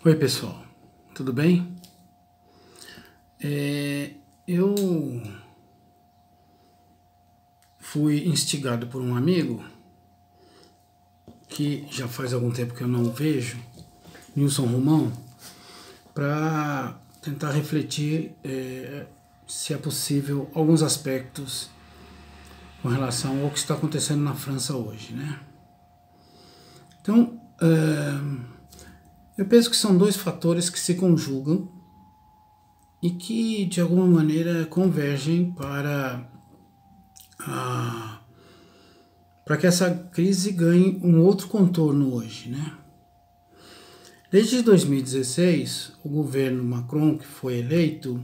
Oi pessoal, tudo bem? Eu fui instigado por um amigo que já faz algum tempo que eu não vejo, Nilson Romão, para tentar refletir se é possível alguns aspectos com relação ao que está acontecendo na França hoje, né? Então, eu penso que são dois fatores que se conjugam e que de alguma maneira convergem para que essa crise ganhe um outro contorno hoje, né? Desde 2016, o governo Macron, que foi eleito,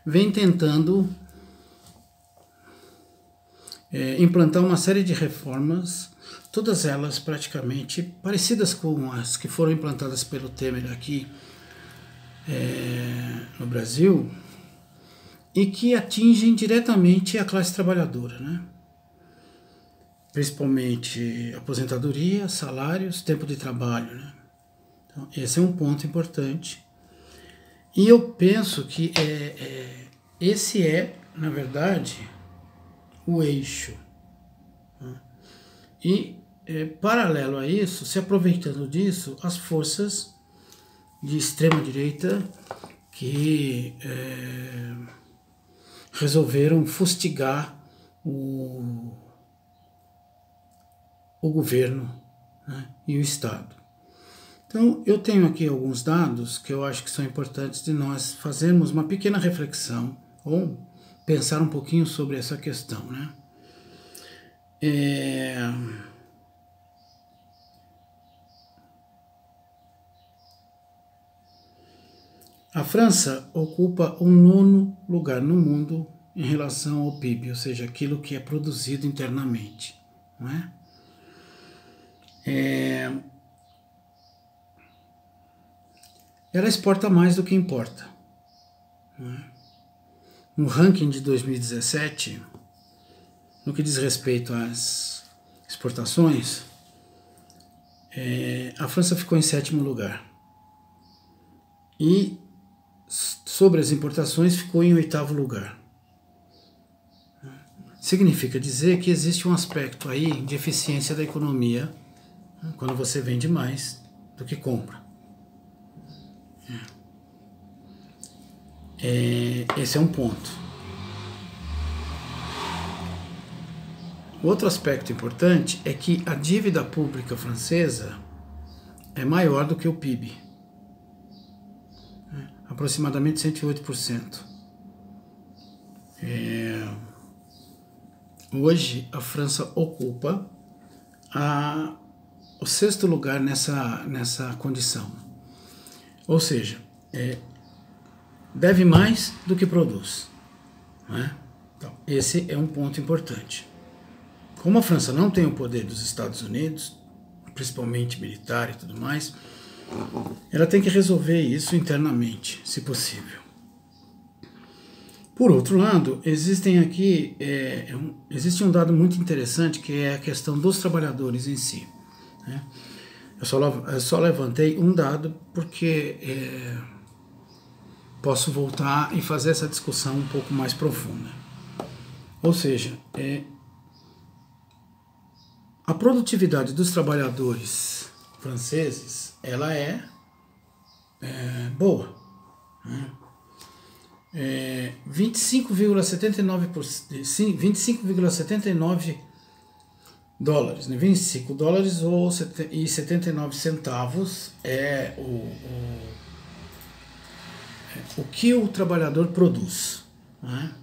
vem tentando implantar uma série de reformas, todas elas praticamente parecidas com as que foram implantadas pelo Temer aqui no Brasil, e que atingem diretamente a classe trabalhadora, né? Principalmente aposentadoria, salários, tempo de trabalho, né? Então, esse é um ponto importante. E eu penso que esse é, na verdade, o eixo. Né? E, paralelo a isso, se aproveitando disso, as forças de extrema-direita que resolveram fustigar o governo, né, e o Estado. Então, eu tenho aqui alguns dados que eu acho que são importantes de nós fazermos uma pequena reflexão ou pensar um pouquinho sobre essa questão, né? A França ocupa o 9º lugar no mundo em relação ao PIB, ou seja, aquilo que é produzido internamente, não é? Ela exporta mais do que importa. Não é? No ranking de 2017, no que diz respeito às exportações, a França ficou em 7º lugar. E sobre as importações ficou em 8º lugar. Significa dizer que existe um aspecto aí de eficiência da economia quando você vende mais do que compra. Esse é um ponto. Outro aspecto importante é que a dívida pública francesa é maior do que o PIB. Aproximadamente 108%. Hoje a França ocupa o 6º lugar nessa condição. Ou seja, deve mais do que produz. Não é? Então, esse é um ponto importante. Como a França não tem o poder dos Estados Unidos, principalmente militar e tudo mais, ela tem que resolver isso internamente, se possível. Por outro lado, existe um dado muito interessante, que é a questão dos trabalhadores em si, né? Eu só levantei um dado porque posso voltar e fazer essa discussão um pouco mais profunda. Ou seja, a produtividade dos trabalhadores franceses, ela é boa, né? 25,79 dólares, né? 25 dólares e 79 centavos é o que o trabalhador produz, né?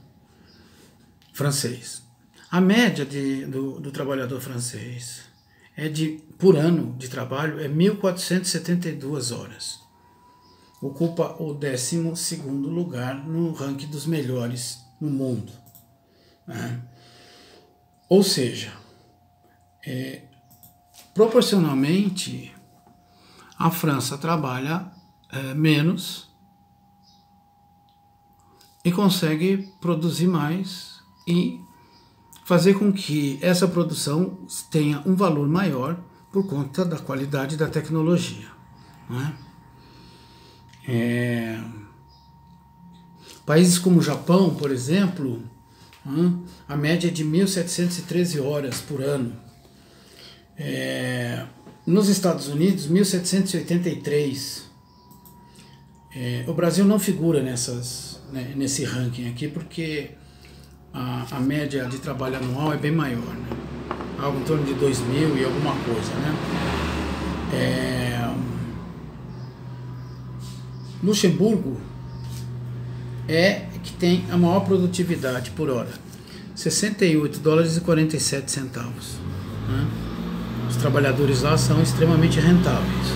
Francês. A média do trabalhador francês por ano de trabalho é 1.472 horas. Ocupa o 12º lugar no ranking dos melhores no mundo, né? Ou seja, proporcionalmente, a França trabalha menos e consegue produzir mais e fazer com que essa produção tenha um valor maior por conta da qualidade da tecnologia. Não é? Países como o Japão, por exemplo, a média é de 1.713 horas por ano. Nos Estados Unidos, 1.783. O Brasil não figura nesse ranking aqui, porque a média de trabalho anual é bem maior, né? Algo em torno de 2.000 e alguma coisa, né? Luxemburgo é que tem a maior produtividade por hora, $68,47, né? Os trabalhadores lá são extremamente rentáveis.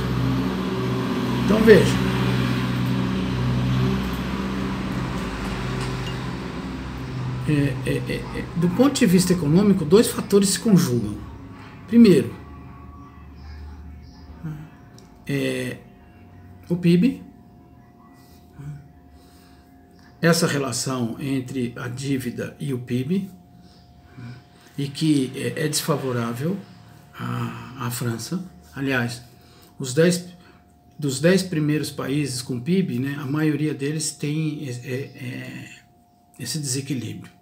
Então veja, do ponto de vista econômico, dois fatores se conjugam. Primeiro, o PIB, essa relação entre a dívida e o PIB, e que é desfavorável à França. Aliás, dos 10 primeiros países com PIB, né, a maioria deles tem esse desequilíbrio.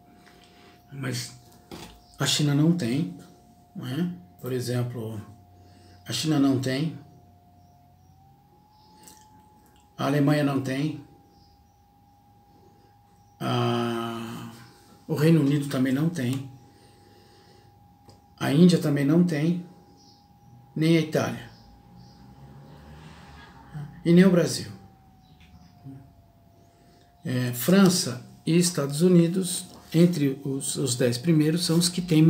Mas a China não tem, né? Por exemplo, a China não tem, a Alemanha não tem, o Reino Unido também não tem, a Índia também não tem, nem a Itália, e nem o Brasil. França e Estados Unidos, entre os 10 primeiros, são os que têm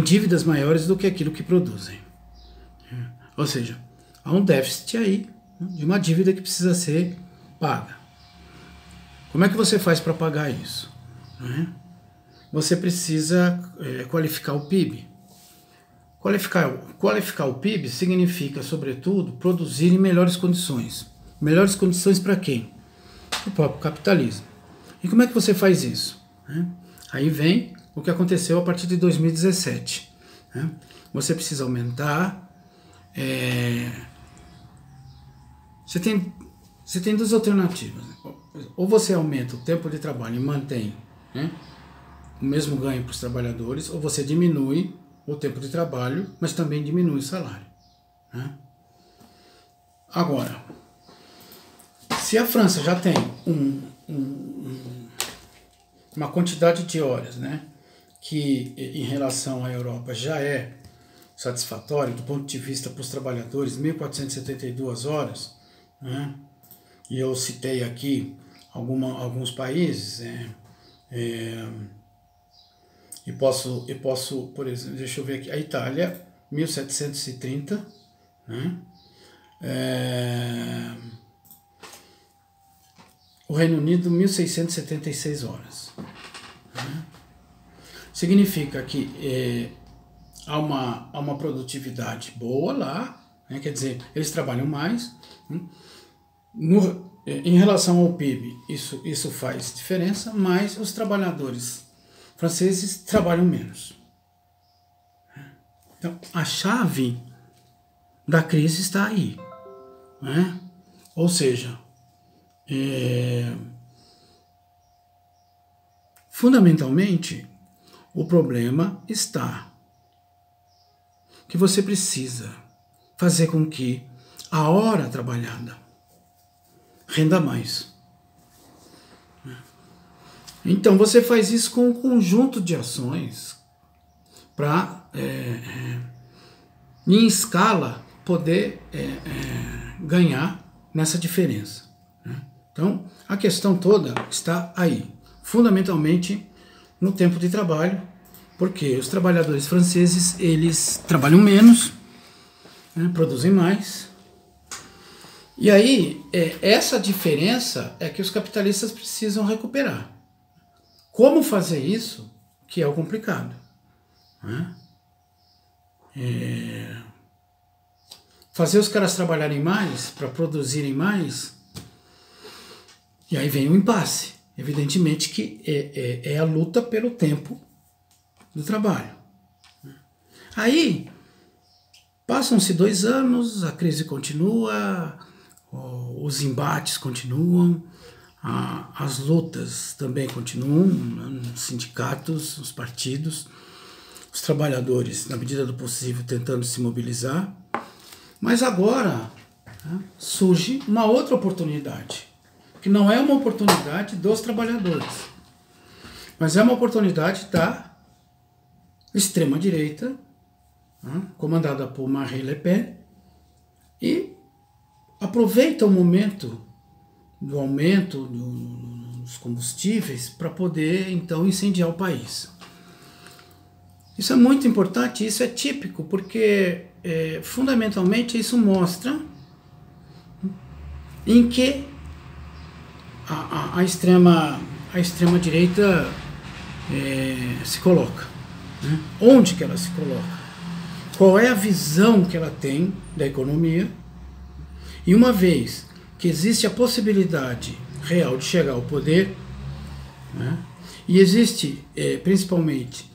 dívidas maiores do que aquilo que produzem. Ou seja, há um déficit aí, de uma dívida que precisa ser paga. Como é que você faz para pagar isso? Você precisa qualificar o PIB. Qualificar o PIB significa, sobretudo, produzir em melhores condições. Melhores condições para quem? O próprio capitalismo. E como é que você faz isso? Aí vem o que aconteceu a partir de 2017. Você precisa aumentar. Você tem duas alternativas. Ou você aumenta o tempo de trabalho e mantém, né, o mesmo ganho para os trabalhadores, ou você diminui o tempo de trabalho, mas também diminui o salário. Agora, se a França já tem uma quantidade de horas, né, que em relação à Europa já é satisfatório do ponto de vista para os trabalhadores, 1.472 horas, né, e eu citei aqui alguns países, e posso, por exemplo, deixa eu ver aqui, a Itália, 1.730, né, o Reino Unido, 1.676 horas. Significa que há uma produtividade boa lá, né? Quer dizer, eles trabalham mais. Em relação ao PIB, isso faz diferença, mas os trabalhadores franceses trabalham menos. Então, a chave da crise está aí, né? Ou seja, fundamentalmente, o problema está que você precisa fazer com que a hora trabalhada renda mais. Então você faz isso com um conjunto de ações para, em escala, poder ganhar nessa diferença. Então a questão toda está aí, fundamentalmente no tempo de trabalho, porque os trabalhadores franceses, eles trabalham menos, né, produzem mais. E aí, essa diferença é que os capitalistas precisam recuperar. Como fazer isso, que é o complicado, né? Fazer os caras trabalharem mais, para produzirem mais, e aí vem o impasse. Evidentemente que é a luta pelo tempo do trabalho. Aí, Passam-se 2 anos, a crise continua, os embates continuam, as lutas também continuam, nos sindicatos, nos partidos, os trabalhadores, na medida do possível, tentando se mobilizar. Mas agora, né, surge uma outra oportunidade, que não é uma oportunidade dos trabalhadores, mas é uma oportunidade da extrema-direita, né, comandada por Marine Le Pen, e aproveita o momento do aumento dos combustíveis para poder, então, incendiar o país. Isso é muito importante, isso é típico, porque fundamentalmente isso mostra em que a extrema-direita se coloca, né? Onde que ela se coloca? Qual é a visão que ela tem da economia? E uma vez que existe a possibilidade real de chegar ao poder, né? E existe, principalmente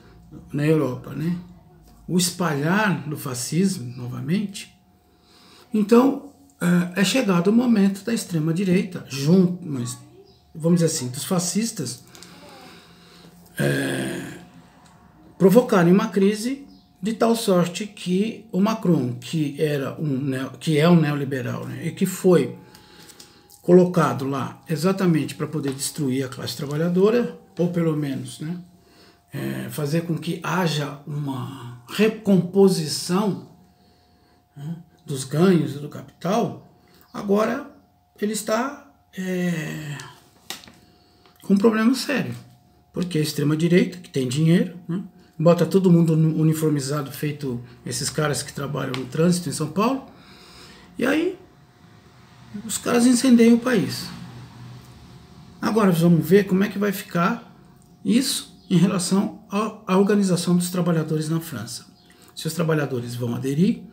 na Europa, né, o espalhar do fascismo novamente, então é chegado o momento da extrema-direita, junto, mas vamos dizer assim, dos fascistas, provocarem uma crise de tal sorte que o Macron, que é um neoliberal, né, e que foi colocado lá exatamente para poder destruir a classe trabalhadora, ou pelo menos, né, fazer com que haja uma recomposição, né, dos ganhos e do capital, agora ele está com um problema sério, porque a extrema-direita, que tem dinheiro, né, bota todo mundo uniformizado, feito esses caras que trabalham no trânsito em São Paulo, e aí os caras incendeiam o país. Agora vamos ver como é que vai ficar isso em relação à organização dos trabalhadores na França. Se os trabalhadores vão aderir,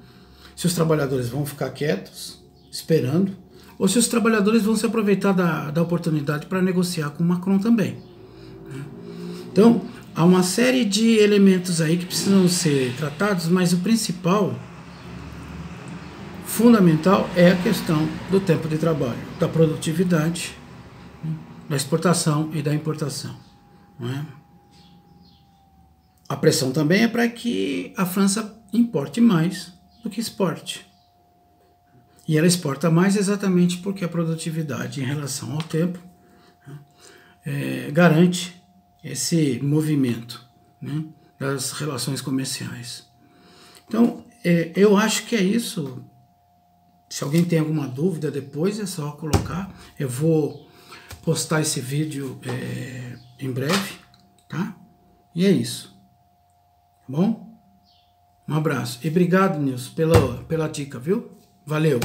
se os trabalhadores vão ficar quietos, esperando, ou se os trabalhadores vão se aproveitar da oportunidade para negociar com o Macron também. Então, há uma série de elementos aí que precisam ser tratados, mas o principal, fundamental, é a questão do tempo de trabalho, da produtividade, da exportação e da importação. Não é? A pressão também é para que a França importe mais do que exporte. E ela exporta mais exatamente porque a produtividade em relação ao tempo, né, garante esse movimento, né, das relações comerciais. Então, eu acho que é isso. Se alguém tem alguma dúvida depois, é só colocar. Eu vou postar esse vídeo em breve, tá? E é isso. Bom? Um abraço. E obrigado, Nilson, pela dica, viu? Valeu!